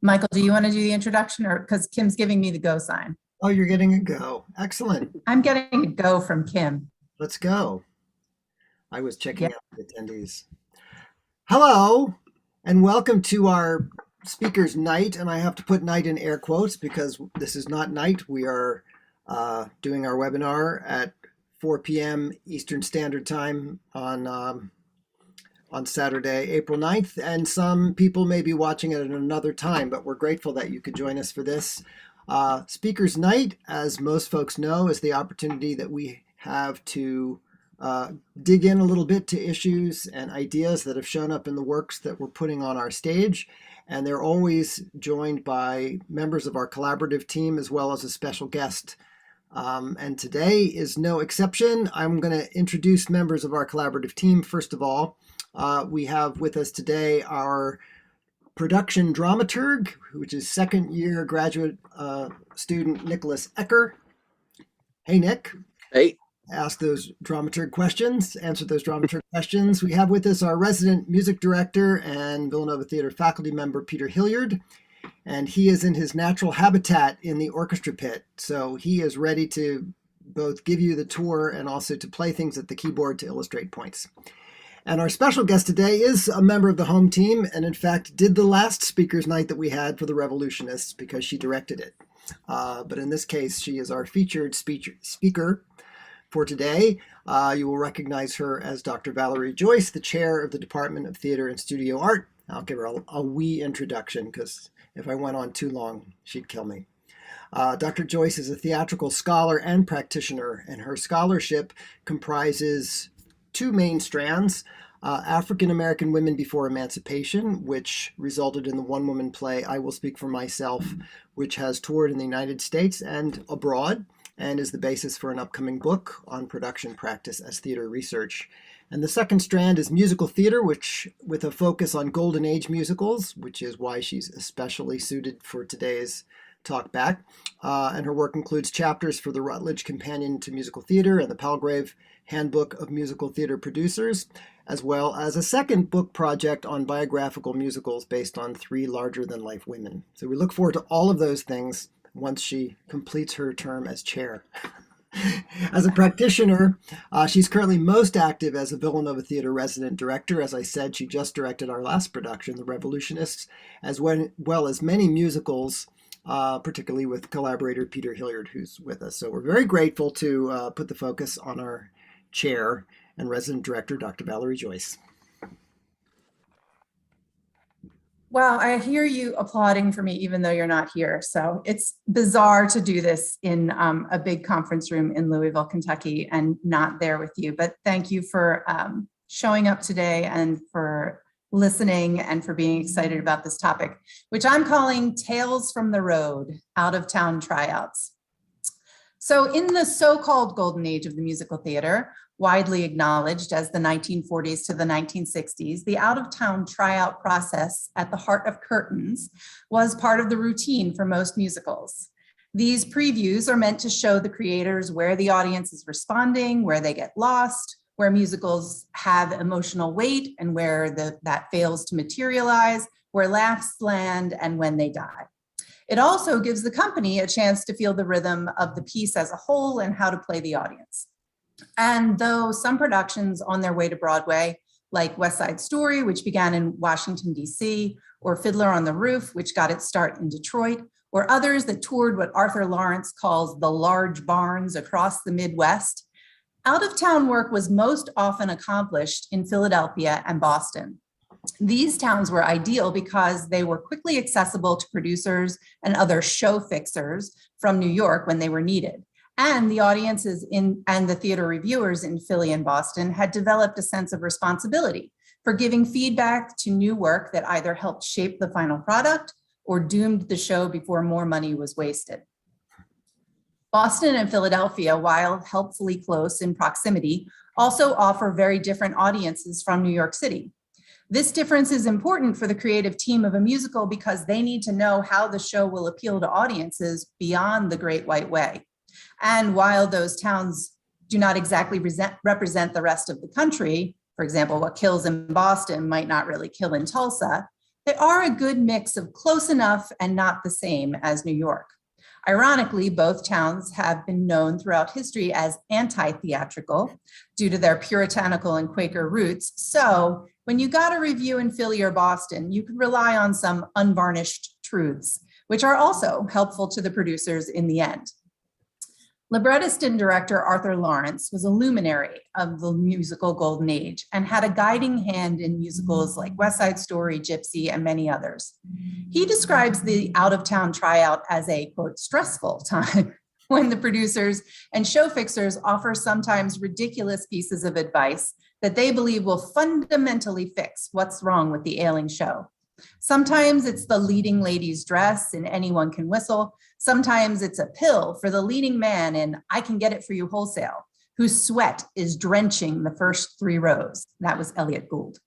Michael, do you want to do the introduction or because Kim's giving me the go sign? Oh, you're getting a go. Excellent. I'm getting a go from Kim. Let's go. I was Yeah. checking out the attendees. Hello, and welcome to our speakers night. And I have to put night in air quotes because this is not night. We are doing our webinar at 4 p.m. Eastern Standard Time on Saturday, April 9th. And some people may be watching it at another time, but we're grateful that you could join us for this. Speakers Night, as most folks know, is the opportunity that we have to dig in a little bit to issues and ideas that have shown up in the works that we're putting on our stage. And they're always joined by members of our collaborative team as well as a special guest. And today is no exception. I'm going to introduce members of our collaborative team. First of all, we have with us today our production dramaturg, which is second year graduate student Nicholas Ecker. Hey, Nick. Hey. Ask those dramaturg questions, answer those dramaturg questions. We have with us our resident music director and Villanova Theater faculty member, Peter Hilliard, and he is in his natural habitat in the orchestra pit. So he is ready to both give you the tour and also to play things at the keyboard to illustrate points. And our special guest today is a member of the home team and in fact did the last speakers night that we had for the Revolutionists because she directed it. But in this case, she is our featured speaker for today. You will recognize her as Dr. Valerie Joyce, the chair of the Department of Theater and Studio Art. I'll give her a wee introduction because if I went on too long, she'd kill me. Dr. Joyce is a theatrical scholar and practitioner, and her scholarship comprises two main strands. African American Women Before Emancipation, which resulted in the one-woman play I Will Speak for Myself, which has toured in the United States and abroad, and is the basis for an upcoming book on production practice as theater research. And the second strand is musical theater, which with a focus on Golden Age musicals, which is why she's especially suited for today's talk back. And her work includes chapters for the Routledge Companion to Musical Theater and the Palgrave Handbook of Musical Theater Producers, as well as a second book project on biographical musicals based on three larger-than-life women. So we look forward to all of those things once she completes her term as chair. As a practitioner, she's currently most active as a Villanova Theater resident director. As I said, she just directed our last production, The Revolutionists, as well as many musicals, particularly with collaborator Peter Hilliard, who's with us. So we're very grateful to put the focus on our chair and resident director, Dr. Valerie Joyce. Well, I hear you applauding for me, even though you're not here. So it's bizarre to do this in a big conference room in Louisville, Kentucky, and not there with you. But thank you for showing up today and for listening and for being excited about this topic, which I'm calling Tales from the Road, Out-of-Town Tryouts. So in the so-called golden age of the musical theater, widely acknowledged as the 1940s to the 1960s, the out-of-town tryout process at the heart of curtains was part of the routine for most musicals. These previews are meant to show the creators where the audience is responding, where they get lost, where musicals have emotional weight and where that fails to materialize, where laughs land and when they die. It also gives the company a chance to feel the rhythm of the piece as a whole and how to play the audience. And though some productions on their way to Broadway, like West Side Story, which began in Washington, D.C., or Fiddler on the Roof, which got its start in Detroit, or others that toured what Arthur Lawrence calls the large barns across the Midwest, out-of-town work was most often accomplished in Philadelphia and Boston. These towns were ideal because they were quickly accessible to producers and other show fixers from New York when they were needed. And the audiences and the theater reviewers in Philly and Boston had developed a sense of responsibility for giving feedback to new work that either helped shape the final product or doomed the show before more money was wasted. Boston and Philadelphia, while helpfully close in proximity, also offer very different audiences from New York City. This difference is important for the creative team of a musical because they need to know how the show will appeal to audiences beyond the Great White Way. And while those towns do not exactly represent the rest of the country, for example, what kills in Boston might not really kill in Tulsa, They are a good mix of close enough and not the same as New York. Ironically, both towns have been known throughout history as anti-theatrical due to their puritanical and Quaker roots. So when you got a review in Philly or Boston, you could rely on some unvarnished truths, which are also helpful to the producers in the end. Librettist and director Arthur Lawrence was a luminary of the musical golden age and had a guiding hand in musicals like West Side Story, Gypsy, and many others. He describes the out-of-town tryout as a, quote, stressful time when the producers and show fixers offer sometimes ridiculous pieces of advice that they believe will fundamentally fix what's wrong with the ailing show. Sometimes it's the leading lady's dress in Anyone Can Whistle. Sometimes it's a pill for the leading man in I Can Get It For You Wholesale, whose sweat is drenching the first 3 rows. That was Elliott Gould.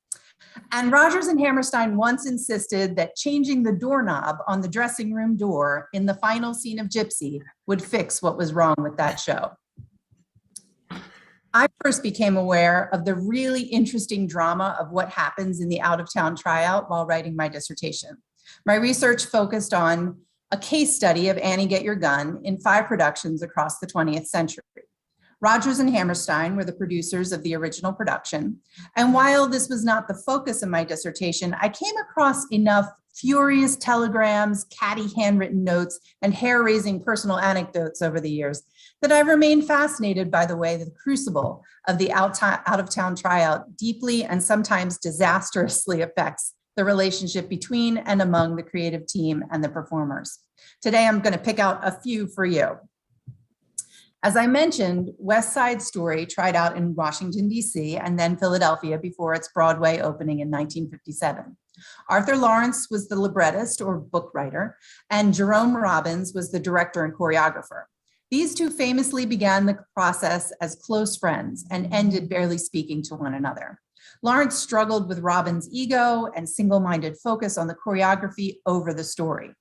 And Rodgers and Hammerstein once insisted that changing the doorknob on the dressing room door in the final scene of Gypsy would fix what was wrong with that show. I first became aware of the really interesting drama of what happens in the out-of-town tryout while writing my dissertation. My research focused on a case study of Annie Get Your Gun in 5 productions across the 20th century. Rodgers and Hammerstein were the producers of the original production. And while this was not the focus of my dissertation, I came across enough furious telegrams, catty handwritten notes, and hair-raising personal anecdotes over the years that I remained fascinated by the way the crucible of the out-of-town tryout deeply and sometimes disastrously affects the relationship between and among the creative team and the performers. Today, I'm going to pick out a few for you. As I mentioned, West Side Story tried out in Washington, D.C., and then Philadelphia before its Broadway opening in 1957. Arthur Lawrence was the librettist or book writer, and Jerome Robbins was the director and choreographer. These two famously began the process as close friends and ended barely speaking to one another. Lawrence struggled with Robbins' ego and single-minded focus on the choreography over the story.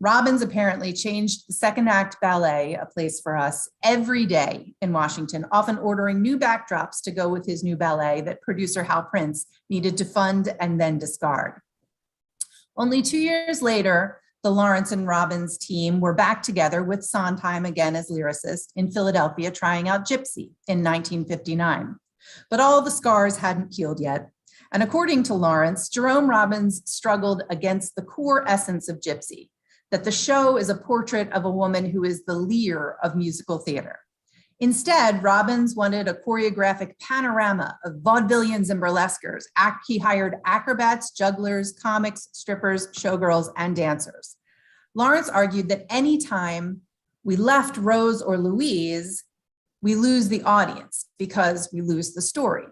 Robbins apparently changed the second act ballet, A Place for Us, every day in Washington, often ordering new backdrops to go with his new ballet that producer Hal Prince needed to fund and then discard. Only 2 years later, the Lawrence and Robbins team were back together with Sondheim again as lyricist in Philadelphia, trying out Gypsy in 1959. But all the scars hadn't healed yet. And according to Lawrence, Jerome Robbins struggled against the core essence of Gypsy, that the show is a portrait of a woman who is the Lear of musical theater. Instead, Robbins wanted a choreographic panorama of vaudevillians and burlesquers. He hired acrobats, jugglers, comics, strippers, showgirls, and dancers. Lawrence argued that anytime we left Rose or Louise, we lose the audience because we lose the story.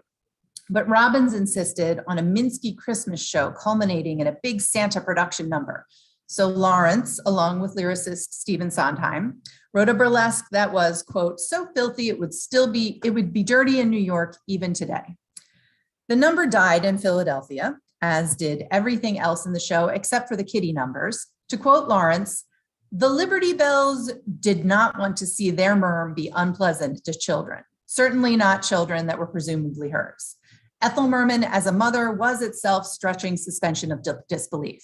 But Robbins insisted on a Minsky Christmas show culminating in a big Santa production number. So Lawrence, along with lyricist Stephen Sondheim, wrote a burlesque that was, quote, so filthy it would be dirty in New York even today. The number died in Philadelphia, as did everything else in the show except for the kiddie numbers. To quote Lawrence, the Liberty Bells did not want to see their murmur be unpleasant to children, certainly not children that were presumably hers. Ethel Merman as a mother was itself stretching suspension of disbelief.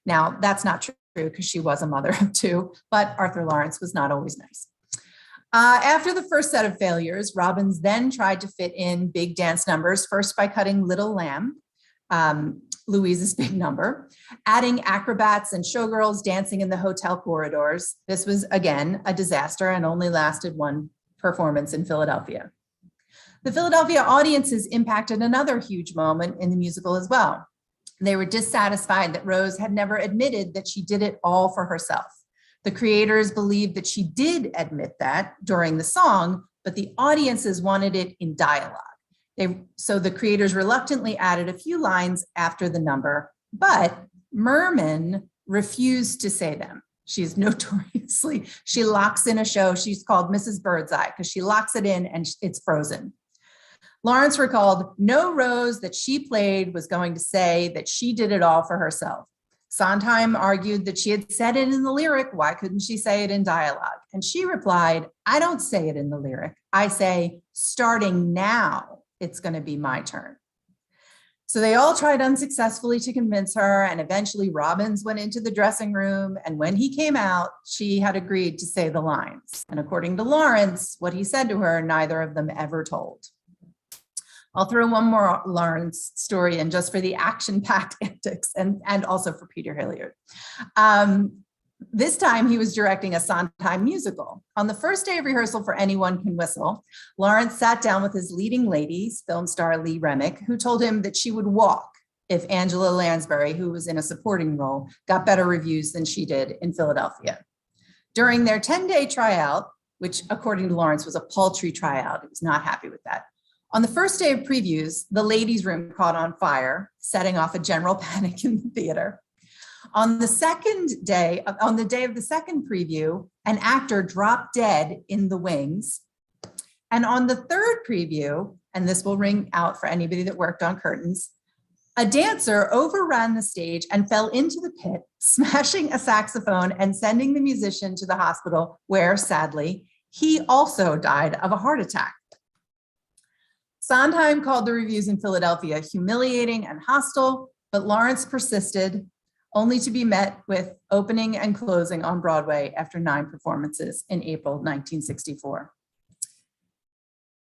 Now, that's not true because she was a mother of 2, but Arthur Lawrence was not always nice. After the first set of failures, Robbins then tried to fit in big dance numbers, first by cutting Little Lamb, Louise's big number, adding acrobats and showgirls dancing in the hotel corridors. This was, again, a disaster and only lasted 1 performance in Philadelphia. The Philadelphia audiences impacted another huge moment in the musical as well. They were dissatisfied that Rose had never admitted that she did it all for herself. The creators believed that she did admit that during the song, but the audiences wanted it in dialogue. So the creators reluctantly added a few lines after the number, but Merman refused to say them. She's notoriously, she locks in a show. She's called Mrs. Birdseye because she locks it in and it's frozen. Lawrence recalled no Rose that she played was going to say that she did it all for herself. Sondheim argued that she had said it in the lyric. Why couldn't she say it in dialogue? And she replied, I don't say it in the lyric. I say, starting now, it's going to be my turn. So they all tried unsuccessfully to convince her, and eventually Robbins went into the dressing room, and when he came out, she had agreed to say the lines. And according to Lawrence, what he said to her, neither of them ever told. I'll throw one more Lawrence story in just for the action-packed antics and also for Peter Hilliard. This time he was directing a Sondheim musical. On the first day of rehearsal for Anyone Can Whistle, Lawrence sat down with his leading ladies, film star Lee Remick, who told him that she would walk if Angela Lansbury, who was in a supporting role, got better reviews than she did in Philadelphia. During their 10-day tryout, which according to Lawrence was a paltry tryout, he was not happy with that. On the first day of previews, the ladies' room caught on fire, setting off a general panic in the theater. On the day of the second preview, an actor dropped dead in the wings. And on the third preview, and this will ring out for anybody that worked on curtains, a dancer overran the stage and fell into the pit, smashing a saxophone and sending the musician to the hospital, where, sadly, he also died of a heart attack. Sondheim called the reviews in Philadelphia humiliating and hostile, but Lawrence persisted, only to be met with opening and closing on Broadway after 9 performances in April 1964.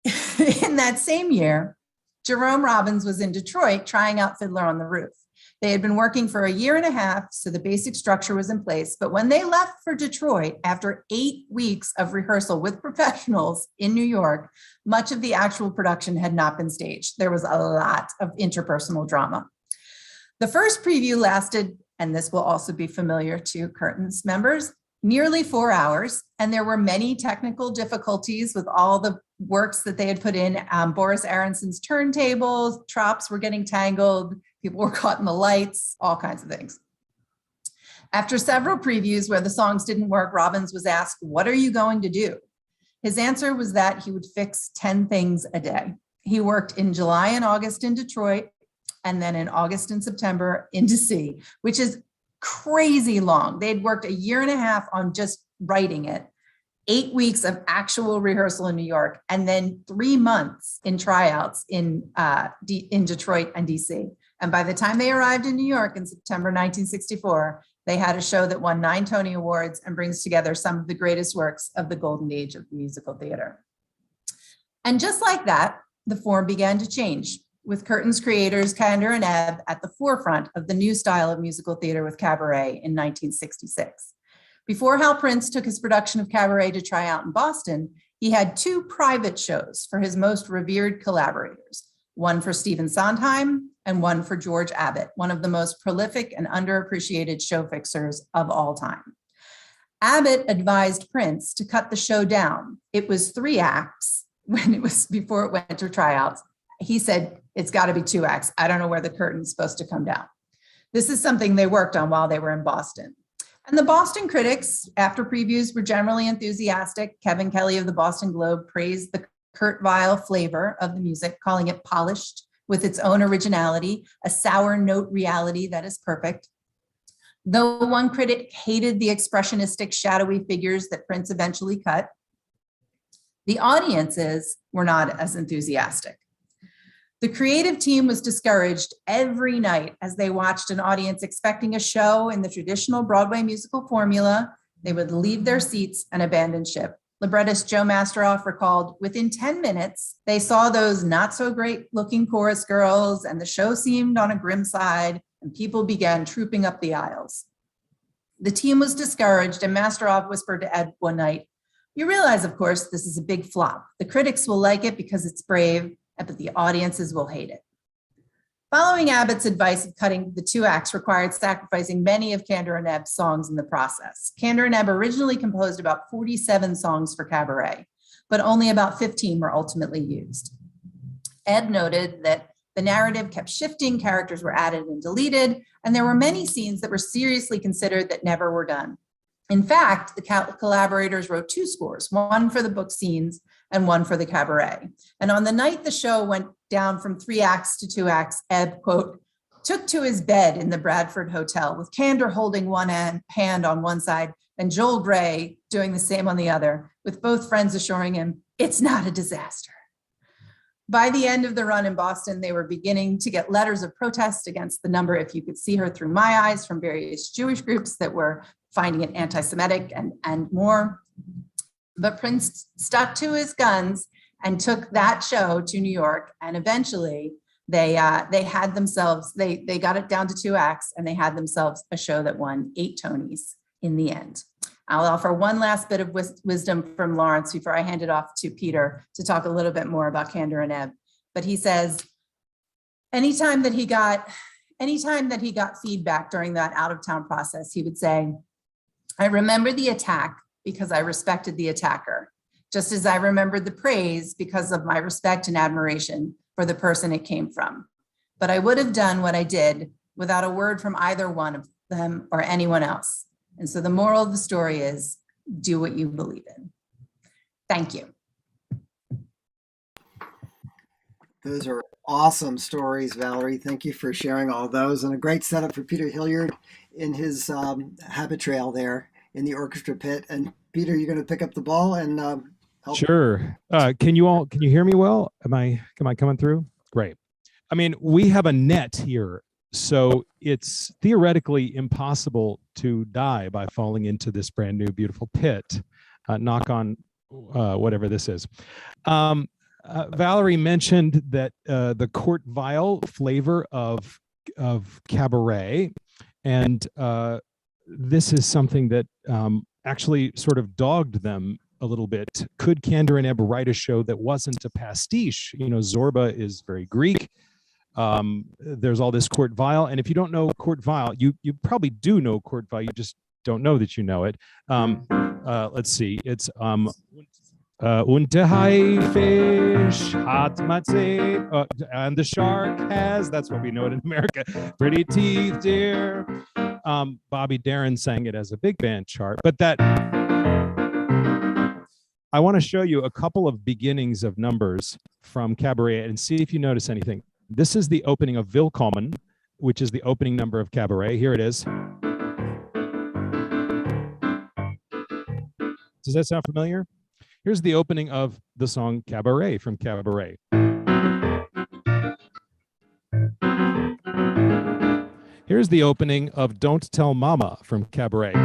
In that same year, Jerome Robbins was in Detroit trying out Fiddler on the Roof. They had been working for a year and a half, so the basic structure was in place. But when they left for Detroit, after 8 weeks of rehearsal with professionals in New York, much of the actual production had not been staged. There was a lot of interpersonal drama. The first preview lasted, and this will also be familiar to Curtains members, nearly 4 hours, and there were many technical difficulties with all the works that they had put in. Boris Aronson's turntables, props were getting tangled, people were caught in the lights, all kinds of things. After several previews where the songs didn't work, Robbins was asked, "What are you going to do?" His answer was that he would fix 10 things a day. He worked in July and August in Detroit, and then in August and September in DC, which is crazy long. They'd worked a year and a half on just writing it, 8 weeks of actual rehearsal in New York, and then 3 months in tryouts in Detroit and DC. And by the time they arrived in New York in September 1964, they had a show that won 9 Tony Awards and brings together some of the greatest works of the golden age of musical theater. And just like that, the form began to change, with Curtains creators Kander and Ebb at the forefront of the new style of musical theater with Cabaret in 1966. Before Hal Prince took his production of Cabaret to try out in Boston, he had 2 private shows for his most revered collaborators, one for Stephen Sondheim and one for George Abbott, one of the most prolific and underappreciated show fixers of all time. Abbott advised Prince to cut the show down. It was 3 acts before it went to tryouts. He said, "It's got to be 2 acts. I don't know where the curtain's supposed to come down." This is something they worked on while they were in Boston. And the Boston critics, after previews, were generally enthusiastic. Kevin Kelly of the Boston Globe praised the Kurt Weill flavor of the music, calling it polished with its own originality, a sour note reality that is perfect. Though one critic hated the expressionistic, shadowy figures that Prince eventually cut, the audiences were not as enthusiastic. The creative team was discouraged every night as they watched an audience expecting a show in the traditional Broadway musical formula. They would leave their seats and abandon ship. Librettist Joe Masteroff recalled, "Within 10 minutes, they saw those not so great looking chorus girls, and the show seemed on a grim side, and people began trooping up the aisles." The team was discouraged, and Masteroff whispered to Ed one night, "You realize, of course, this is a big flop. The critics will like it because it's brave, but the audiences will hate it." Following Abbott's advice of cutting the 2 acts required sacrificing many of Kander and Ebb's songs in the process. Kander and Ebb originally composed about 47 songs for Cabaret, but only about 15 were ultimately used. Ebb noted that the narrative kept shifting, characters were added and deleted, and there were many scenes that were seriously considered that never were done. In fact, the collaborators wrote 2 scores, one for the book scenes and one for the Cabaret. And on the night the show went down from 3 acts to 2 acts, Ebb, quote, "took to his bed in the Bradford Hotel with Kander holding one hand on one side and Joel Grey doing the same on the other, with both friends assuring him, 'It's not a disaster.'" By the end of the run in Boston, they were beginning to get letters of protest against the number, if you could see her through my eyes, from various Jewish groups that were finding it anti-Semitic and more. But Prince stuck to his guns and took that show to New York, and eventually they had themselves, they got it down to 2 acts, and they had themselves a show that won 8 Tonys in the end. I'll offer one last bit of wisdom from Lawrence before I hand it off to Peter to talk a little bit more about Candor and Ebb. But he says, anytime that he got feedback during that out-of-town process, he would say, I remember the attack because I respected the attacker, just as I remembered the praise because of my respect and admiration for the person it came from. But I would have done what I did without a word from either one of them or anyone else. And so the moral of the story is, do what you believe in. Thank you. Those are awesome stories, Valerie. Thank you for sharing all those, and a great setup for Peter Hilliard in his habit trail there in the orchestra pit. And Peter, you're going to pick up the ball and help. Sure. Can you hear me well? Am I coming through? Great. I mean, we have a net here, so it's theoretically impossible to die by falling into this brand new beautiful pit. Knock on whatever this is. Valerie mentioned that the Court Vial flavor of cabaret, and this is something that actually sort of dogged them a little bit. Could Candor and Ebb write a show that wasn't a pastiche? You know, Zorba is very Greek. There's all this Court Vial, and if you don't know Court Vial, you probably do know Court Vial, you just don't know that you know it. Let's see, it's Unte Haifisch hat Matze, and the shark has, that's what we know it in America, pretty teeth, dear. Bobby Darin sang it as a big band chart, but that, I want to show you a couple of beginnings of numbers from Cabaret and see if you notice anything. This is the opening of Willkommen, which is the opening number of Cabaret. Here it is. Does that sound familiar? Here's the opening of the song Cabaret from Cabaret. Here's the opening of Don't Tell Mama from Cabaret.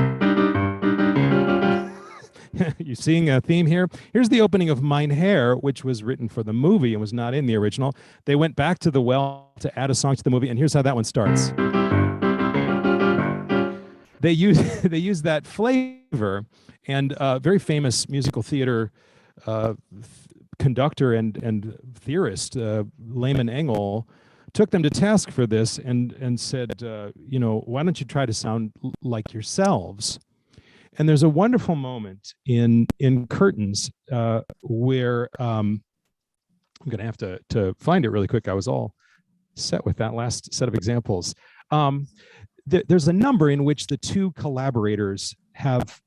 You seeing a theme here? Here's the opening of Mein Herr, which was written for the movie and was not in the original. They went back to the well to add a song to the movie, and here's how that one starts. They use that flavor, and very famous musical theater conductor and theorist, Lehman Engel, took them to task for this and said, you know, why don't you try to sound like yourselves? And there's a wonderful moment in Curtains where I'm going to have to find it really quick. I was all set with that last set of examples. There's a number in which the two collaborators have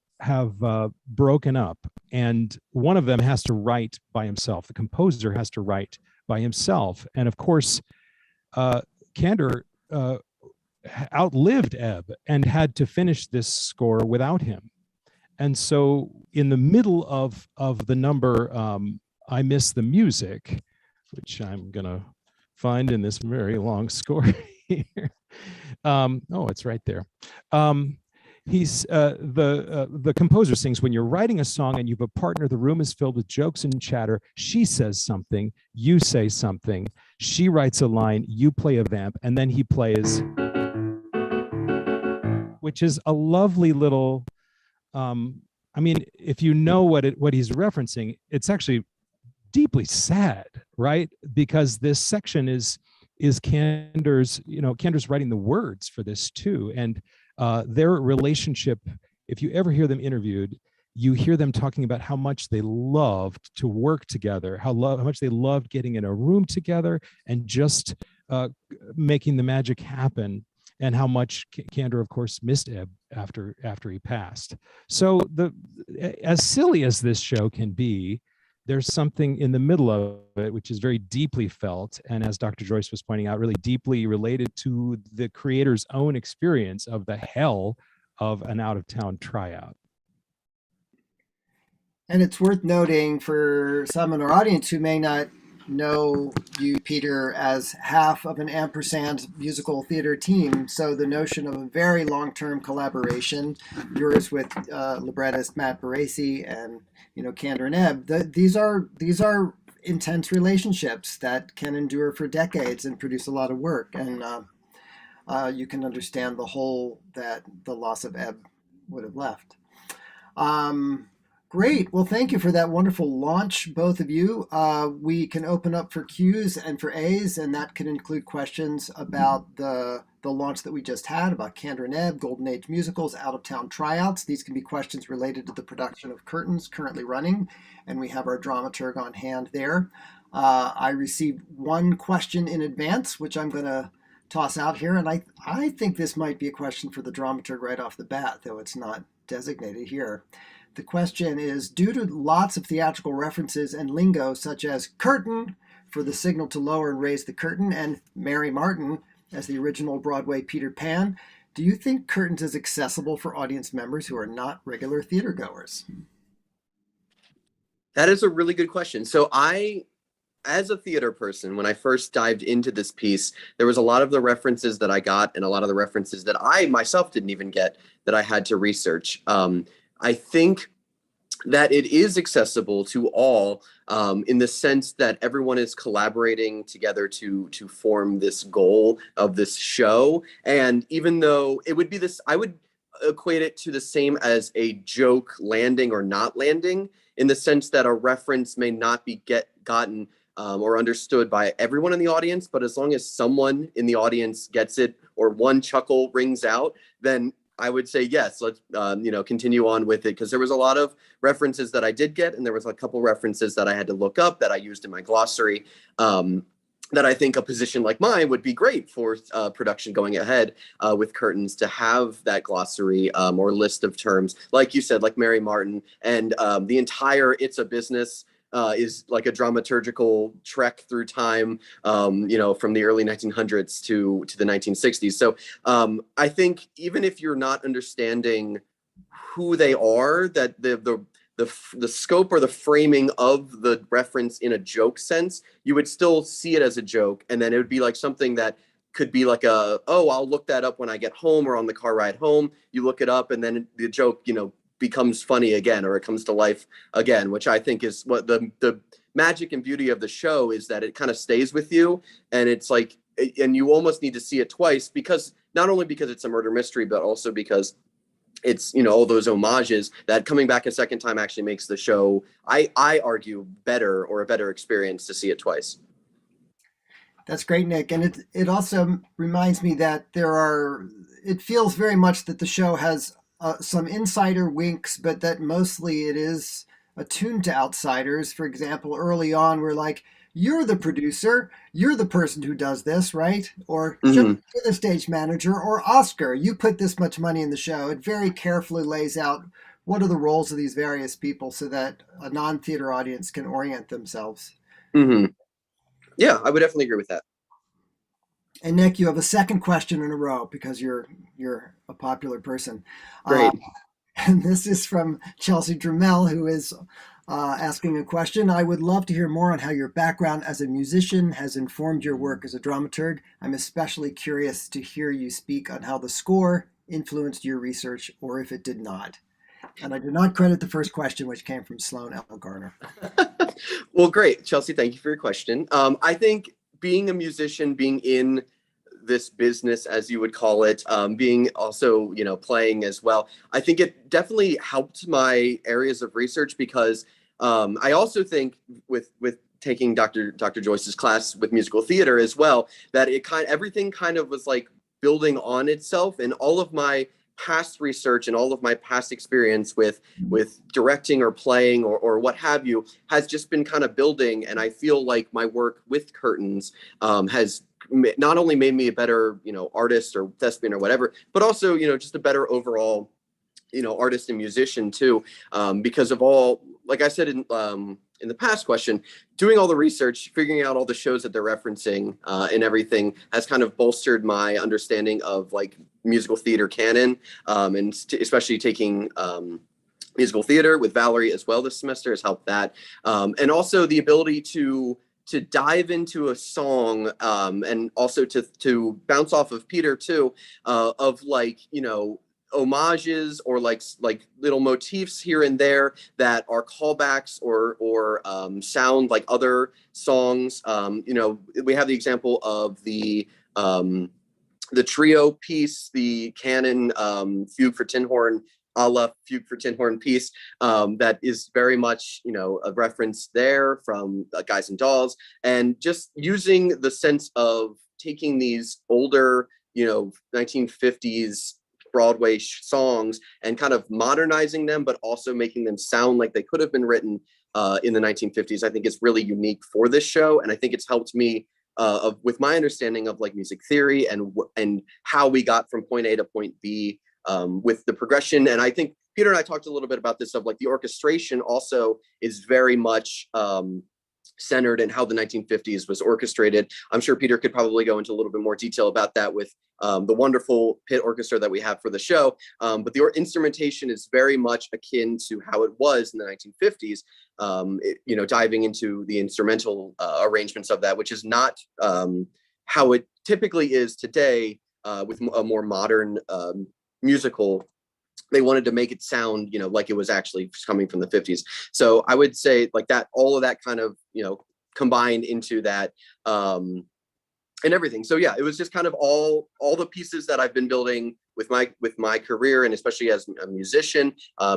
broken up, and one of them has to write by himself. The composer has to write by himself, and of course, Candor outlived Ebb and had to finish this score without him. And so in the middle of the number, I Miss the Music, which I'm going to find in this very long score here. Oh, it's right there. The composer sings, when you're writing a song and you have a partner, the room is filled with jokes and chatter. She says something, you say something. She writes a line, you play a vamp, and then he plays, which is a lovely little, I mean, if you know what he's referencing, it's actually deeply sad, right? Because this section is Candor's, you know, Candor's writing the words for this too. And their relationship, if you ever hear them interviewed, you hear them talking about how much they loved to work together, how much they loved getting in a room together and just making the magic happen, and how much Candor, of course, missed Ebb after he passed. So as silly as this show can be, there's something in the middle of it which is very deeply felt, and as Dr. Joyce was pointing out, really deeply related to the creator's own experience of the hell of an out-of-town tryout. And it's worth noting for some in our audience who may not know you, Peter, as half of an ampersand musical theater team. So the notion of a very long-term collaboration, yours with librettist Matt Baresi and Candor and Ebb, these are intense relationships that can endure for decades and produce a lot of work. And you can understand the hole that the loss of Ebb would have left. Great. Well, thank you for that wonderful launch, both of you. We can open up for Qs and for As, and that can include questions about the launch that we just had, about Candor and Ebb, Golden Age musicals, out-of-town tryouts. These can be questions related to the production of Curtains currently running, and we have our dramaturg on hand there. I received one question in advance, which I'm going to toss out here, and I think this might be a question for the dramaturg right off the bat, though it's not designated here. The question is, due to lots of theatrical references and lingo such as curtain for the signal to lower and raise the curtain, and Mary Martin as the original Broadway Peter Pan, do you think Curtains is accessible for audience members who are not regular theater goers? That is a really good question. So as a theater person, when I first dived into this piece, there was a lot of the references that I got and a lot of the references that I myself didn't even get that I had to research. I think that it is accessible to all in the sense that everyone is collaborating together to form this goal of this show. And even though it would be this, I would equate it to the same as a joke landing or not landing, in the sense that a reference may not be gotten or understood by everyone in the audience, but as long as someone in the audience gets it or one chuckle rings out, then I would say, yes, let's, continue on with it. Because there was a lot of references that I did get, and there was a couple references that I had to look up that I used in my glossary that I think a position like mine would be great for production going ahead with Curtains, to have that glossary or list of terms, like you said, like Mary Martin, and the entire It's a Business is like a dramaturgical trek through time, from the early 1900s to the 1960s. So I think even if you're not understanding who they are, that the scope or the framing of the reference in a joke sense, you would still see it as a joke, and then it would be like something that could be like I'll look that up when I get home or on the car ride home. You look it up, and then the joke, becomes funny again, or it comes to life again, which I think is what the magic and beauty of the show is, that it kind of stays with you. And it's like, and you almost need to see it twice, because not only because it's a murder mystery, but also because it's, all those homages, that coming back a second time actually makes the show, I argue, better, or a better experience to see it twice. That's great, Nick. And it also reminds me that it feels very much that the show has some insider winks, but that mostly it is attuned to outsiders. For example, early on, we're like, you're the producer, you're the person who does this, right? Or you're the stage manager, or Oscar, you put this much money in the show. It very carefully lays out what are the roles of these various people so that a non-theater audience can orient themselves. Mm-hmm. Yeah, I would definitely agree with that. And Nick, you have a second question in a row because you're a popular person. Great. And this is from Chelsea Dramel, who is asking a question. I would love to hear more on how your background as a musician has informed your work as a dramaturg. I'm especially curious to hear you speak on how the score influenced your research, or if it did not. And I do not credit the first question, which came from Sloan L. Garner. Well, great, Chelsea. Thank you for your question. I think being a musician, being in this business, as you would call it, being also, playing as well, I think it definitely helped my areas of research, because I also think with taking Dr. Joyce's class with musical theater as well, that everything kind of was like building on itself, and all of my past research and all of my past experience with directing or playing or what have you has just been kind of building. And I feel like my work with Curtains has not only made me a better, artist or thespian or whatever, but also, just a better overall, artist and musician too, because of all, like I said in the past question, doing all the research, figuring out all the shows that they're referencing and everything has kind of bolstered my understanding of like musical theater canon, and especially taking musical theater with Valerie as well this semester has helped that. And also the ability to to dive into a song, and also to bounce off of Peter too, of like, you know, homages or like little motifs here and there that are callbacks or sound like other songs. You know, we have the example of the trio piece, the canon fugue for tin horn, a la Fugue for Tin Horn piece, that is very much, you know, a reference there from Guys and Dolls, and just using the sense of taking these older, you know, 1950s Broadway songs and kind of modernizing them, but also making them sound like they could have been written in the 1950s, I think is really unique for this show. And I think it's helped me with my understanding of like music theory and how we got from point A to point B, with the progression. And I think Peter and I talked a little bit about this, of like the orchestration also is very much centered in how the 1950s was orchestrated. I'm sure Peter could probably go into a little bit more detail about that with the wonderful pit orchestra that we have for the show. But the instrumentation is very much akin to how it was in the 1950s, you know, diving into the instrumental arrangements of that, which is not how it typically is today, with a more modern musical. They wanted to make it sound, you know, like it was actually coming from the 50s. So I would say like that, all of that kind of, you know, combined into that, and everything. So yeah, it was just kind of all the pieces that I've been building with my career, and especially as a musician,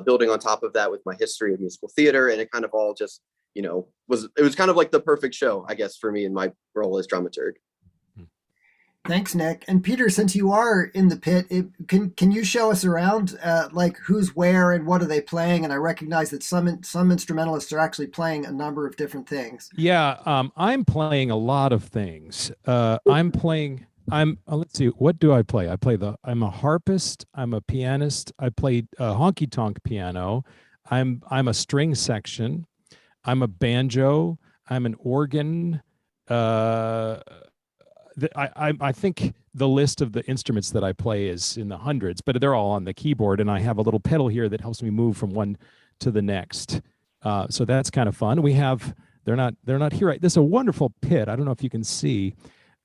building on top of that with my history of musical theater. And it kind of all just, you know, it was kind of like the perfect show, I guess, for me in my role as dramaturg. Thanks, Nick. And Peter, since you are in the pit, can you show us around, like who's where and what are they playing? And I recognize that some instrumentalists are actually playing a number of different things. Yeah, I'm playing a lot of things. Let's see, what do I play? I'm a harpist, I'm a pianist, I play honky tonk piano, I'm a string section, I'm a banjo, I'm an organ. I think the list of the instruments that I play is in the hundreds, but they're all on the keyboard, and I have a little pedal here that helps me move from one to the next. So that's kind of fun. They're not here. This is a wonderful pit. I don't know if you can see.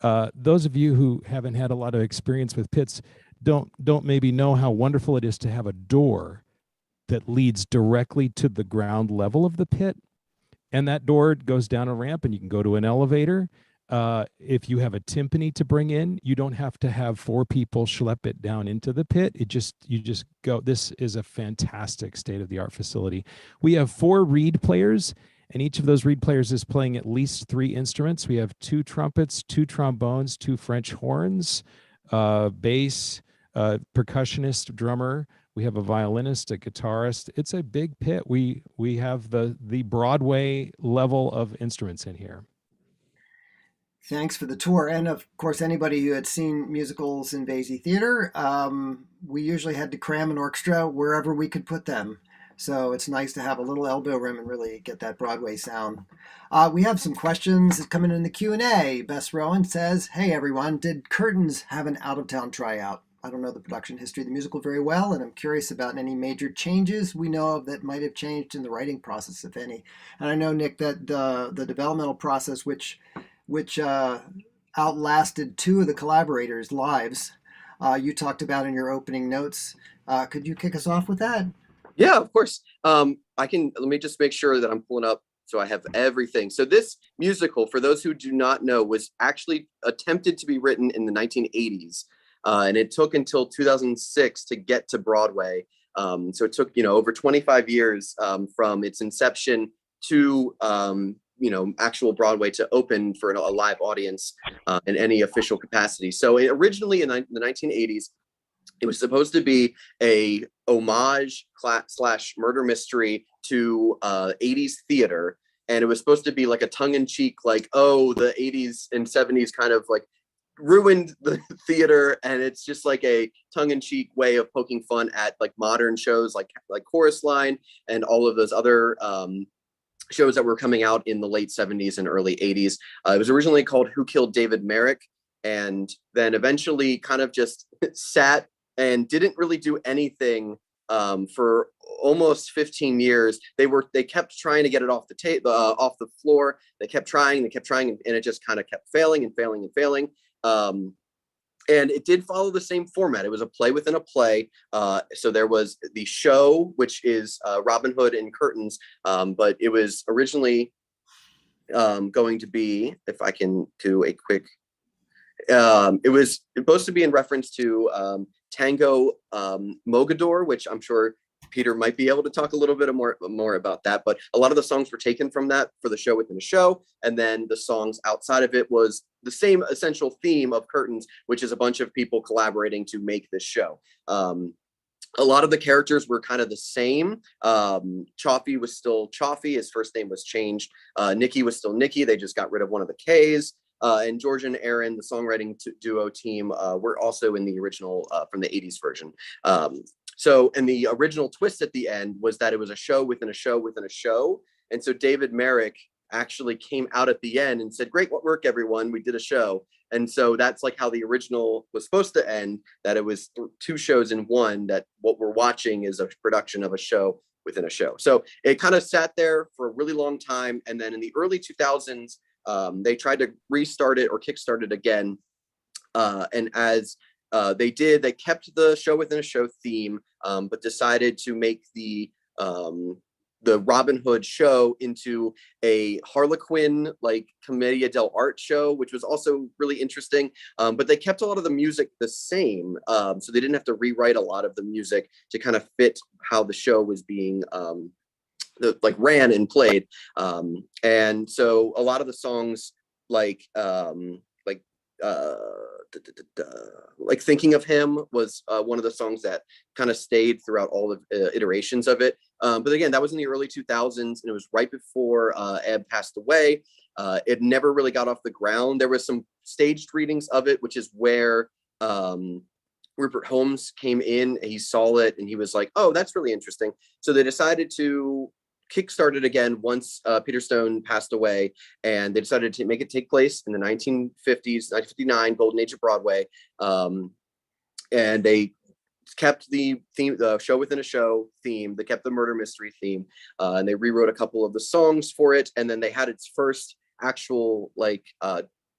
Those of you who haven't had a lot of experience with pits don't maybe know how wonderful it is to have a door that leads directly to the ground level of the pit, and that door goes down a ramp, and you can go to an elevator. If you have a timpani to bring in, you don't have to have 4 people schlep it down into the pit. You just go. This is a fantastic state-of-the-art facility. We have 4 reed players, and each of those reed players is playing at least 3 instruments. We have 2 trumpets, 2 trombones, 2 French horns, bass, percussionist, drummer. We have a violinist, a guitarist. It's a big pit. We have the Broadway level of instruments in here. Thanks for the tour. And of course, anybody who had seen musicals in Vasey Theater, we usually had to cram an orchestra wherever we could put them. So it's nice to have a little elbow room and really get that Broadway sound. We have some questions coming in the Q&A. Bess Rowan says, hey everyone, did Curtains have an out-of-town tryout? I don't know the production history of the musical very well, and I'm curious about any major changes we know of that might have changed in the writing process, if any. And I know, Nick, that the developmental process, which outlasted 2 of the collaborators' lives, you talked about in your opening notes. Could you kick us off with that? Yeah, of course. Let me just make sure that I'm pulling up so I have everything. So this musical, for those who do not know, was actually attempted to be written in the 1980s. And it took until 2006 to get to Broadway. So it took, you know, over 25 years from its inception to actual Broadway to open for a live audience in any official capacity. So originally in the 1980s, it was supposed to be a homage / murder mystery to 80s theater. And it was supposed to be like a tongue-in-cheek, like, oh, the 80s and 70s kind of like ruined the theater. And it's just like a tongue-in-cheek way of poking fun at like modern shows like Chorus Line and all of those other shows that were coming out in the late 70s and early 80s. It was originally called Who Killed David Merrick, and then eventually kind of just sat and didn't really do anything for almost 15 years. They kept trying to get it off the tape, off the floor. They kept trying, and it just kind of kept failing and failing and failing. And it did follow the same format. It was a play within a play. So there was the show, which is Robin Hood and Curtains, but it was originally going to be, if I can do a quick, it was supposed to be in reference to Tango Mogador, which I'm sure Peter might be able to talk a little bit more about that, but a lot of the songs were taken from that for the show within a show, and then the songs outside of it was the same essential theme of Curtains, which is a bunch of people collaborating to make this show. A lot of the characters were kind of the same. Chaffee was still Chaffee. His first name was changed. Nikki was still Nikki. They just got rid of one of the K's. And George and Aaron, the songwriting duo team, were also in the original from the 80s version. And the original twist at the end was that it was a show within a show within a show. And so David Merrick actually came out at the end and said, "Great work, everyone. We did a show." And so that's like how the original was supposed to end, that it was two shows in one, that what we're watching is a production of a show within a show. So it kind of sat there for a really long time. And then in the early 2000s, they tried to restart it or kickstart it again. And as they did, they kept the show within a show theme, but decided to make the Robin Hood show into a Harlequin like Commedia dell'arte show, which was also really interesting. But they kept a lot of the music the same, so they didn't have to rewrite a lot of the music to kind of fit how the show was being ran and played. And so a lot of the songs like Thinking of Him was one of the songs that kind of stayed throughout all the iterations of it. But again, that was in the early 2000s, and it was right before Ebb passed away. It never really got off the ground. There was some staged readings of it, which is where Rupert Holmes came in, and he saw it, and he was like, "Oh, that's really interesting." So they decided to kickstarted again once Peter Stone passed away, and they decided to make it take place in the 1950s, 1959, golden age of Broadway. And they kept the theme, the show within a show theme. They kept the murder mystery theme, and they rewrote a couple of the songs for it. And then they had its first actual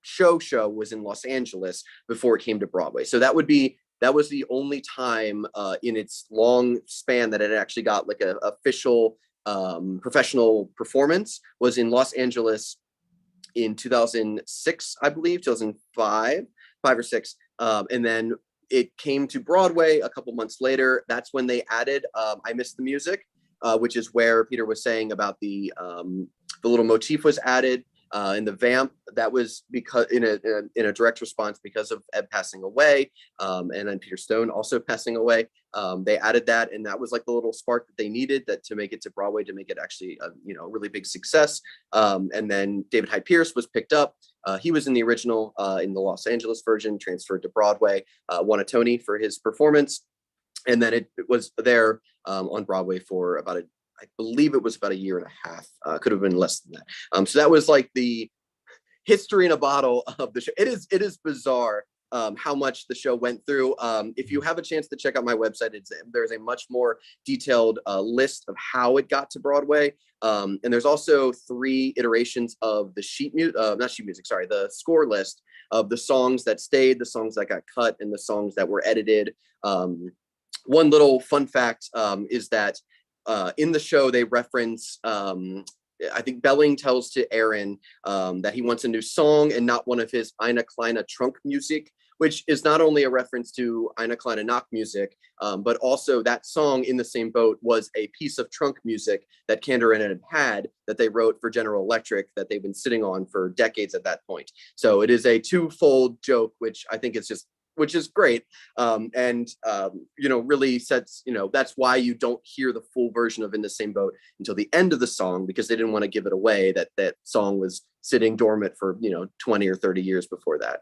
show was in Los Angeles before it came to Broadway. So that was the only time in its long span that it actually got like a official professional performance, was in Los Angeles in 2006, I believe, 2005, 5 or 6. And then it came to Broadway a couple months later. That's when they added I Miss the Music, which is where Peter was saying about the little motif was added. And the vamp, that was because in a direct response because of Ed passing away, and then Peter Stone also passing away. They added that, and that was like the little spark that they needed that to make it to Broadway, to make it actually a really big success. And then David Hyde Pierce was picked up. He was in the original, in the Los Angeles version, transferred to Broadway, won a Tony for his performance, and then it was there on Broadway for I believe it was about a year and a half. Could have been less than that. So that was like the history in a bottle of the show. It is bizarre how much the show went through. If you have a chance to check out my website, there's a much more detailed list of how it got to Broadway. And there's also 3 iterations of the the score list of the songs that stayed, the songs that got cut, and the songs that were edited. One little fun fact is that in the show, they reference, I think Belling tells to Aaron that he wants a new song and not one of his Eine Kleine trunk music, which is not only a reference to Eine Kleine Nacht music, but also that song in the same boat was a piece of trunk music that Kander and Ed had that they wrote for General Electric that they've been sitting on for decades at that point. So it is a twofold joke, which I think is great. And really sets, that's why you don't hear the full version of In the Same Boat until the end of the song, because they didn't want to give it away that song was sitting dormant for, 20 or 30 years before that.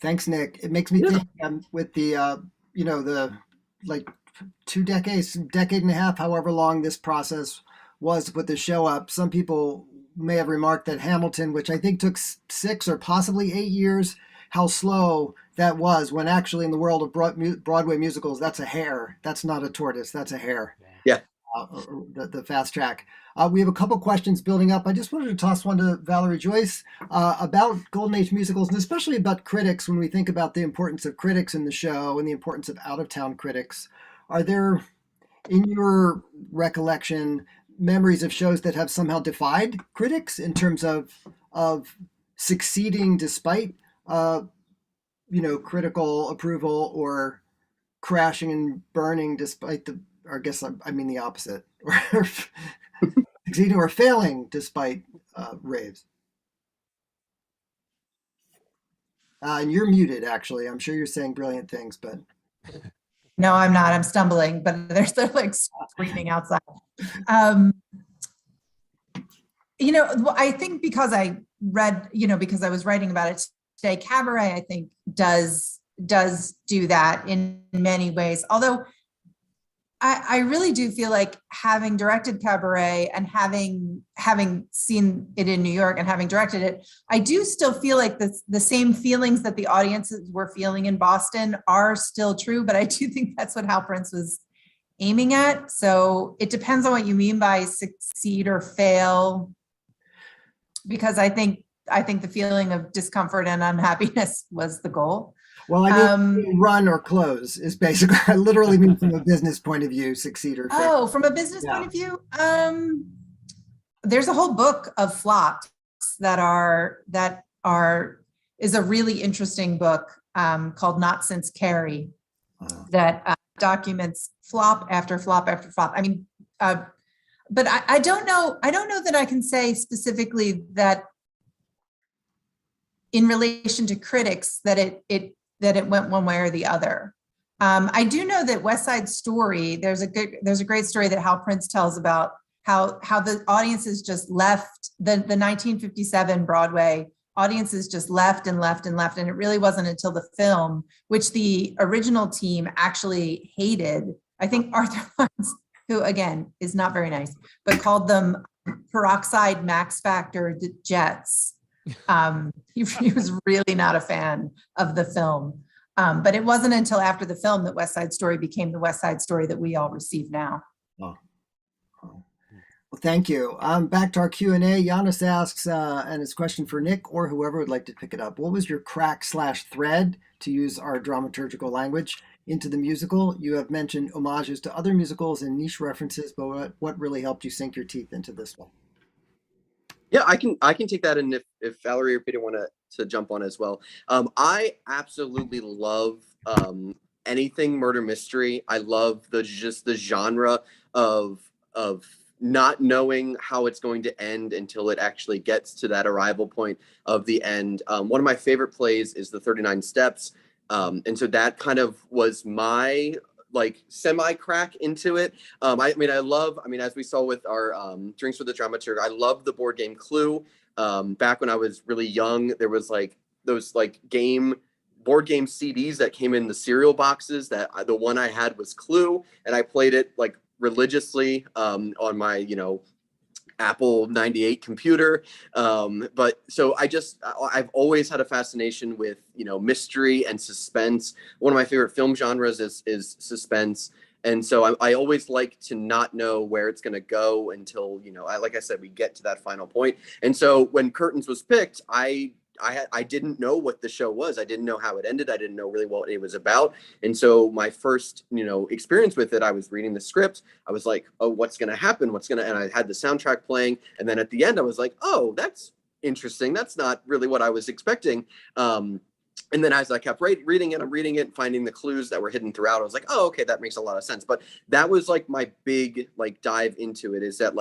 Thanks, Nick. It makes me think with the, the like 2 decades, decade and a half, however long this process was to put the show up. Some people may have remarked that Hamilton, which I think took 6 or possibly 8 years, how slow that was, when actually in the world of Broadway musicals, that's a hare. That's not a tortoise. That's a hare. Yeah. The fast track. We have a couple questions building up. I just wanted to toss one to Valerie Joyce about Golden Age musicals, and especially about critics. When we think about the importance of critics in the show and the importance of out-of-town critics, are there, in your recollection, memories of shows that have somehow defied critics in terms of succeeding despite critical approval, or crashing and burning despite or I guess I mean the opposite, or succeeding or failing despite raves? And you're muted, actually. I'm sure you're saying brilliant things, but. No, I'm not. I'm stumbling, but they're still like screaming outside. I think because I read, because I was writing about it today, Cabaret, I think, does do that in many ways. Although I really do feel like, having directed Cabaret and having seen it in New York and having directed it, I do still feel like the same feelings that the audiences were feeling in Boston are still true, but I do think that's what Hal Prince was aiming at. So it depends on what you mean by succeed or fail, because I think the feeling of discomfort and unhappiness was the goal. Well, I mean, run or close is basically, I literally mean from a business point of view, succeed or fail. Oh, from a business point of view, there's a whole book of flops is a really interesting book called Not Since Carrie, that documents flop after flop after flop. I mean, but I don't know that I can say specifically that in relation to critics that it went one way or the other. I do know that West Side Story, there's a great story that Hal Prince tells about how the audiences just left, the 1957 Broadway audiences just left and left and left. And it really wasn't until the film, which the original team actually hated. I think Arthur Lawrence, who again is not very nice, but called them Peroxide Max Factor Jets. He was really not a fan of the film. But it wasn't until after the film that West Side Story became the West Side Story that we all receive now. Oh. Well, thank you. Back to our Q&A. Giannis asks, and his question for Nick or whoever would like to pick it up. What was your crack/thread, to use our dramaturgical language, into the musical? You have mentioned homages to other musicals and niche references, but what really helped you sink your teeth into this one? Yeah, I can take that, and if Valerie or Peter want to jump on as well. I absolutely love anything murder mystery. I love the genre of not knowing how it's going to end until it actually gets to that arrival point of the end. One of my favorite plays is The 39 Steps, and so that kind of was my semi crack into it. I mean, as we saw with our Drinks with the Dramaturg, I love the board game Clue. Back when I was really young, there was those board game CDs that came in the cereal boxes. That the one I had was Clue, and I played it religiously on my Apple 98 computer. But so I've always had a fascination with, mystery and suspense. One of my favorite film genres is suspense. And so I always like to not know where it's going to go until, like I said, we get to that final point. And so when Curtains was picked, I didn't know what the show was. I didn't know how it ended. I didn't know really what it was about. And so my first, experience with it, I was reading the script. I was like, oh, what's going to happen? And I had the soundtrack playing. And then at the end, I was like, oh, that's interesting. That's not really what I was expecting. And then as I kept reading it, I'm reading it and finding the clues that were hidden throughout. I was like, oh, okay, that makes a lot of sense. But that was my big dive into it, is that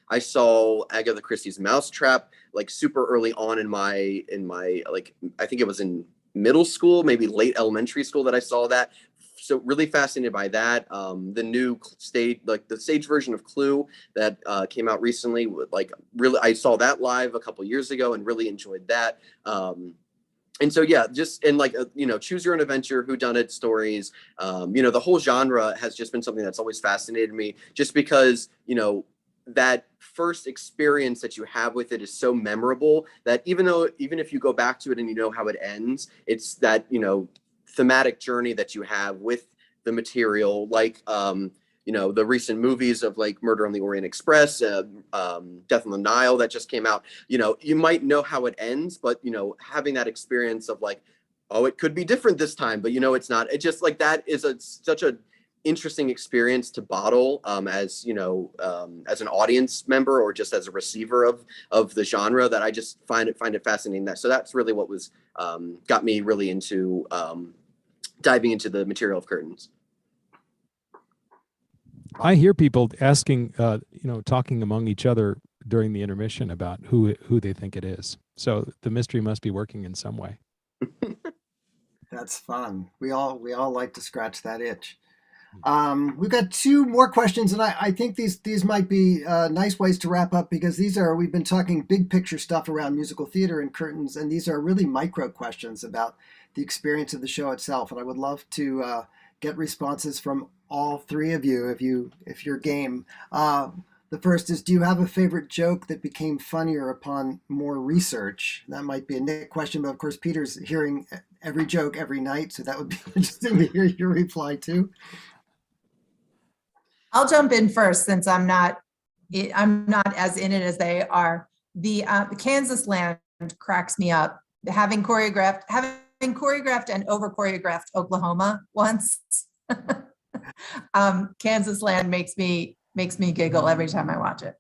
I saw Agatha Christie's Mousetrap super early on in my I think it was in middle school, maybe late elementary school, that I saw that. So really fascinated by that. The new stage, the stage version of Clue that came out recently, really, I saw that live a couple years ago and really enjoyed that. And so, yeah, just in choose your own adventure, whodunit stories, the whole genre has just been something that's always fascinated me, just because, that first experience that you have with it is so memorable that even if you go back to it and you know how it ends, it's that, thematic journey that you have with the material, like the recent movies of like Murder on the Orient Express, Death on the Nile that just came out. You might know how it ends, but having that experience of like, oh, it could be different this time, but it's not. It just like that is such a interesting experience to bottle as an audience member or just as a receiver of the genre, that I just find it fascinating. So that's really what was got me really into diving into the material of Curtains. I hear people asking, talking among each other during the intermission about who they think it is. So the mystery must be working in some way. That's fun. We all like to scratch that itch. We've got two more questions, and I think these might be nice ways to wrap up, because we've been talking big picture stuff around musical theater and Curtains, and these are really micro questions about the experience of the show itself. And I would love to get responses from all three of you if you're game. The first is, do you have a favorite joke that became funnier upon more research? That might be a Nick question, but of course Peter's hearing every joke every night, so that would be interesting to hear your reply too. I'll jump in first, since I'm not as in it as they are. The Kansas Land cracks me up. Having choreographed and over choreographed Oklahoma once. Kansas Land makes me giggle every time I watch it.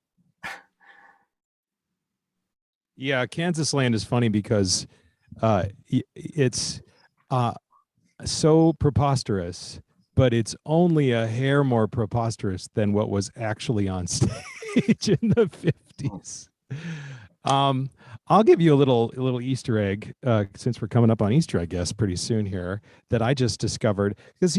Yeah, Kansas Land is funny because it's so preposterous, but it's only a hair more preposterous than what was actually on stage in the 50s. I'll give you a little Easter egg, since we're coming up on Easter, I guess, pretty soon here, that I just discovered. Because,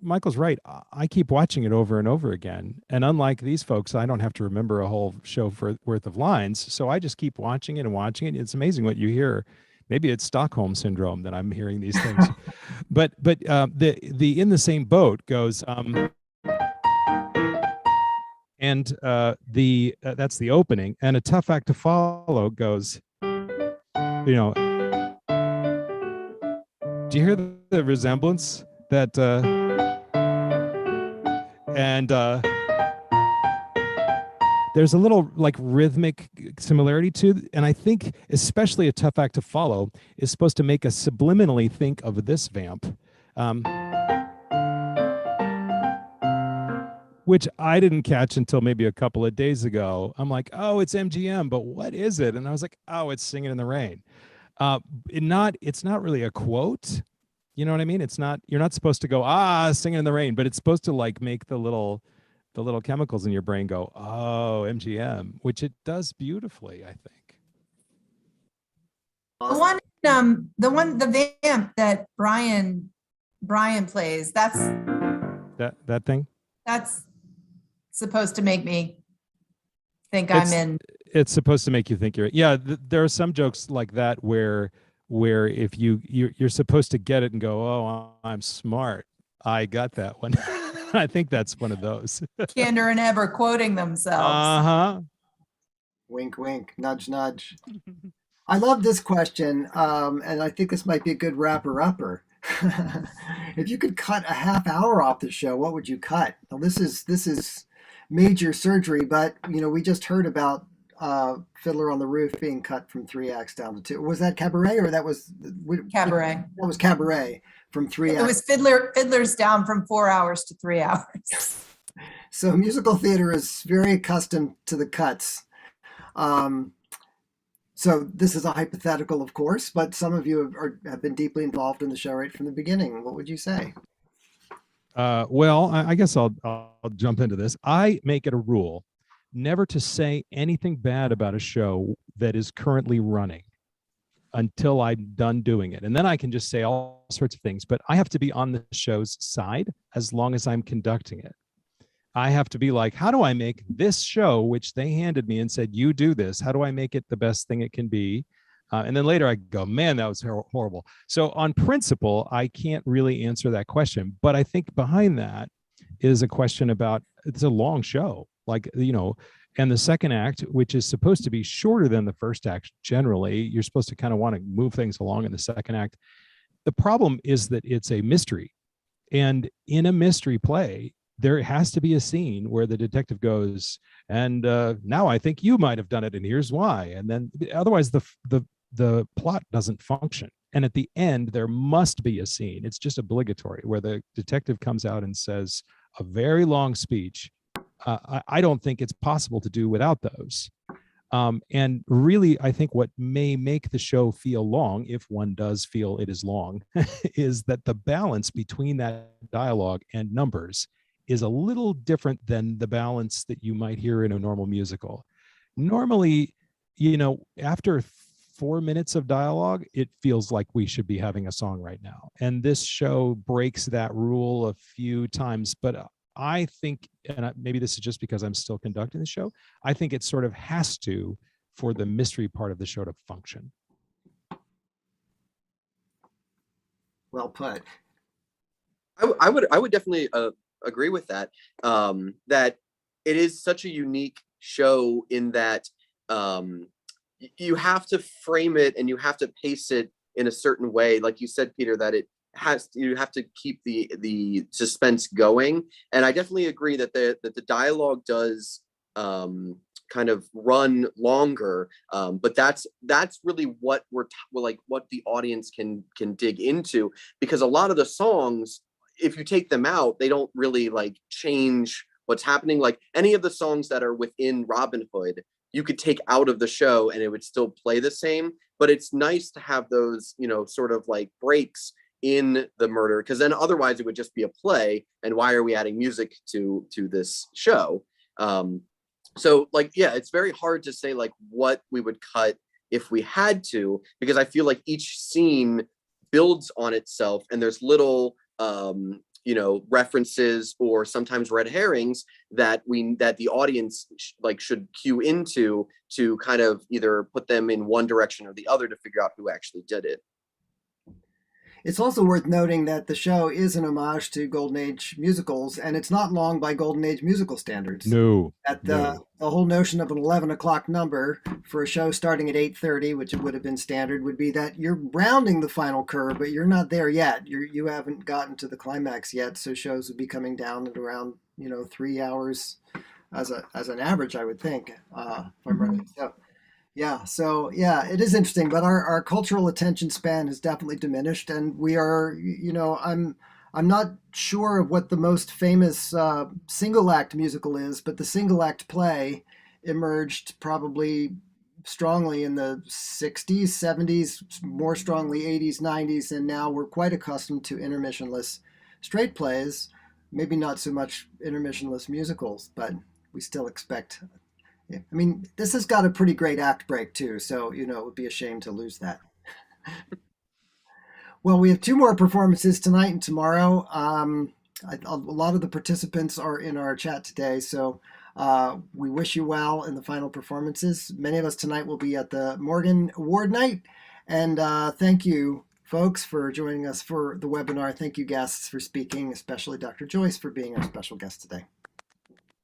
Michael's right. I keep watching it over and over again. And unlike these folks, I don't have to remember a whole show worth of lines. So I just keep watching it and watching it. It's amazing what you hear. Maybe it's Stockholm syndrome that I'm hearing these things. but the In the Same Boat goes... and that's the opening, and A Tough Act to Follow goes, do you hear the resemblance that and there's a little like rhythmic similarity to, and I think especially A Tough Act to Follow is supposed to make us subliminally think of this vamp, which I didn't catch until maybe a couple of days ago. I'm like, oh, it's MGM, but what is it? And I was like, oh, it's Singing in the Rain. It's not really a quote. You know what I mean? You're not supposed to go, Singing in the Rain, but it's supposed to like make the little chemicals in your brain go, oh, MGM, which it does beautifully, I think. The vamp that Brian plays, that's that thing. That's supposed to make me think I'm in. It's supposed to make you think you're. Yeah, there are some jokes like that where if you're supposed to get it and go, oh, I'm smart. I got that one. I think that's one of those. Kander and Ever quoting themselves. Uh-huh. Wink, wink, nudge, nudge. I love this question, and I think this might be a good wrapper-upper. If you could cut a half hour off the show, what would you cut? Now, this is major surgery, but we just heard about Fiddler on the Roof being cut from 3 acts down to 2. Was that Cabaret, or that was Cabaret? That was Cabaret from 3 acts. It was Fiddler's down from 4 hours to 3 hours. So musical theater is very accustomed to the cuts. So this is a hypothetical, of course, but some of you have been deeply involved in the show right from the beginning. What would you say? Well, I guess I'll jump into this. I make it a rule never to say anything bad about a show that is currently running until I'm done doing it. And then I can just say all sorts of things, but I have to be on the show's side as long as I'm conducting it. I have to be like, how do I make this show, which they handed me and said, you do this, how do I make it the best thing it can be? And then later I go, man, that was horrible. So on principle, I can't really answer that question. But I think behind that is a question about, it's a long show. like, and the second act, which is supposed to be shorter than the first act, generally, you're supposed to kind of want to move things along in the second act. The problem is that it's a mystery. And in a mystery play, there has to be a scene where the detective goes, and now I think you might have done it, and here's why. And then otherwise the plot doesn't function. And at the end, there must be a scene. It's just obligatory, where the detective comes out and says a very long speech. I don't think it's possible to do without those. And really, I think what may make the show feel long, if one does feel it is long, is that the balance between that dialogue and numbers is a little different than the balance that you might hear in a normal musical. Normally, after 4 minutes of dialogue, it feels like we should be having a song right now. And this show breaks that rule a few times, but I think, and maybe this is just because I'm still conducting the show, I think it sort of has to for the mystery part of the show to function. Well put. I would definitely agree with that. That it is such a unique show in that you have to frame it and you have to pace it in a certain way, like you said, Peter, that you have to keep the suspense going. And I definitely agree that the dialogue does kind of run longer, but that's really what what the audience can dig into, because a lot of the songs, if you take them out, they don't really like change what's happening. Like any of the songs that are within Robin Hood, you could take out of the show and it would still play the same. But it's nice to have those, sort of like breaks in the murder, because then otherwise it would just be a play, and why are we adding music to this show? So like, yeah, it's very hard to say like what we would cut if we had to, because I feel like each scene builds on itself, and there's little references or sometimes red herrings that the audience should cue into to kind of either put them in one direction or the other to figure out who actually did it. It's also worth noting that the show is an homage to Golden Age musicals, and it's not long by Golden Age musical standards. No. The whole notion of an 11 o'clock number for a show starting at 8:30, which it would have been standard, would be that you're rounding the final curve, but you're not there yet. You haven't gotten to the climax yet, so shows would be coming down at around 3 hours as an average, I would think, if I'm right. So it is interesting, but our cultural attention span has definitely diminished, and we are, I'm not sure of what the most famous single act musical is, but the single act play emerged probably strongly in the 60s, 70s, more strongly 80s, 90s, and now we're quite accustomed to intermissionless straight plays, maybe not so much intermissionless musicals, but we still expect. Yeah. I mean, this has got a pretty great act break too, so it would be a shame to lose that. Well, we have 2 more performances tonight and tomorrow. A lot of the participants are in our chat today, so we wish you well in the final performances. Many of us tonight will be at the Morgan Award Night, and thank you, folks, for joining us for the webinar. Thank you, guests, for speaking, especially Dr. Joyce for being our special guest today.